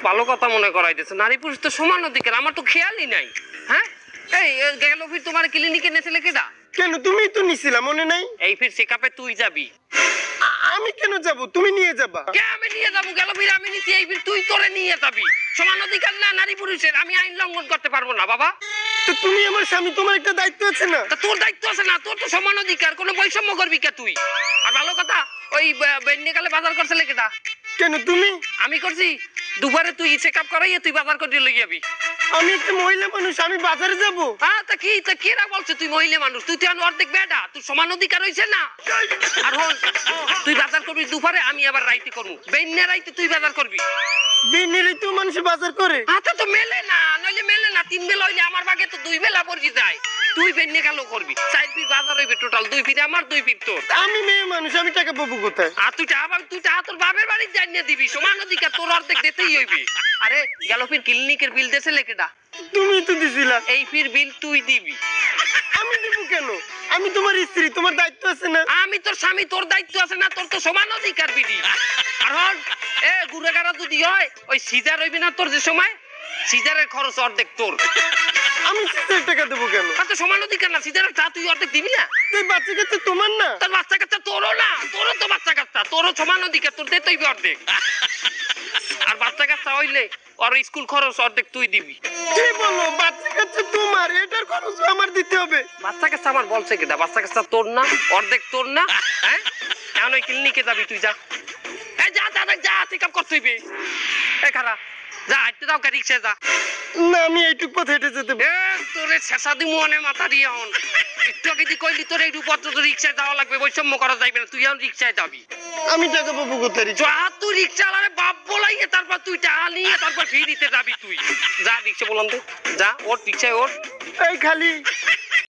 ভালো কথা মনে করাইতেছে, নারী পুরুষ তো সমান অধিকার, আমার তো খেয়ালই নাই। হ্যাঁ, এই গেল ফির তোমার ক্লিনিকে নেছিলে কেডা? কেন, তুমি তো নিছিলা, মনে নাই? এই ফির চেকআপে তুই যাবি। আমি কেন যাব, তুমি নিয়ে যাবা। কে আমি নিয়ে যাবো? গেল ফির আমি নিছি, এই ফির তুই তোরে নিয়ে যাবি। সমান অধিকার না নারী পুরুষের, আমি আইন লঙ্ঘন করতে পারবো না বাবা। তো তুমি আমার স্বামী, তোমার একটা দায়িত্ব আছে না? তা তোর দায়িত্ব আছে না? তোর তো সমান অধিকার, কোনো বৈষম্য করবি কে তুই? আর ভালো কথা, ওই বেন্যকালে বাজার করছিলে কেডা? কেন, তুমি? আমি করছি। দুপুরে তুই চেকআপ করাইয়ে তুই বাজার করে লই যাবি। আমি একটা মহিলা মানুষ, আমি বাজারে যাব। হ্যাঁ, তা কেরা বলছে তুই মহিলা মানুষ? তুই তো অর্ধেক বেটা, তুই সমান অধিকার হইছে না। আর হন, তুই বাজার করবি দুপুরে, আমি আবার রাইতে করবো। বেন্যা রাইতে তুই বাজার করবি। দিনেরই তো মানুষ বাজার করে। হাতে তো মেলে না, নইলে মেলে না। 3 বেলা হইলে আমার ভাগে তো 2 বেলা পড়ি যায়। তুই বেন্যা গেল করবি, 4 ফিট বাজার হইবে টোটাল, 2 ফিট আমার 2 ফিট তোর। আমি মেয়ে মানুষ, আমি টাকা পাবো কোথায়? আর তুই তোর বাপের বাড়ি জানিয়ে দিবি, সমান অধিকার তোর অর্ধেক দিতেই হইবে। আরে গেল ফির ক্লিনিকের বিল দেছে লেকেটা? তুমি তো দিছিলা। এই ফির বিল তুই দিবি। আমি দিব কেন? আমি তোমার স্ত্রী, তোমার দায়িত্ব আছে না? আমি তোর স্বামী, তোর দায়িত্ব আছে না? তোর তো সমান অধিকার বিধি। আর হন, গুড়াগাড়া যদি হয়, ওই সিজার হইবি না তোর যে সময়, সিজারের খরচ অর্ধেক তোর। আমি সিস্টার টাকা দেবো কেন? আর তো সমান অধিকার না, সিজারের টা তুই অর্ধেক দিবি না? এই বাচ্চা কাচ্চা তোমার না? তোর বাচ্চা কাচ্চা তোরও না, তোরও তো বাচ্চা কাচ্চা, তোরও সমান অধিকার, তোর দিতে হইবে অর্ধেক। আর বাচ্চা কাচ্চা হইলে ওর স্কুল খরচ অর্ধেক তুই দিবি। কি বলো, বাচ্চা কাচ্চা তোমার, এটার খরচ আমার দিতে হবে? বাচ্চা কাচ্চা আমার বলছে কেটা? বাচ্চা কাচ্চা তোর না, অর্ধেক তোর না? হ্যাঁ, এখন ওই ক্লিনিকে যাবি তুই, যা। এই যা যা যা, চেকআপ করতে হইবে। এই খারা, যা হাঁটতে দাও, রিক্সায় যা। না, আমি এইটুক পথ হেঁটে যেতে পারি। তোরে শেষা দি মনে মাথা দিয়ে হন। একটু আগে দি কইলি তোর এইটুকু পথ তো রিক্সায় যাওয়া লাগবে, বৈষম্য করা যাইবে না। তুই এখন রিক্সায় যাবি। আমি টাকা পাবো কোথায়? যা, তুই রিক্সা আলারে বাপ বলাইয়ে তারপর তুই টাকা নিয়ে তারপর ফিরিতে যাবি তুই। যা রিক্সা বলান তো, যা ওর রিক্সায় ওর। এই খালি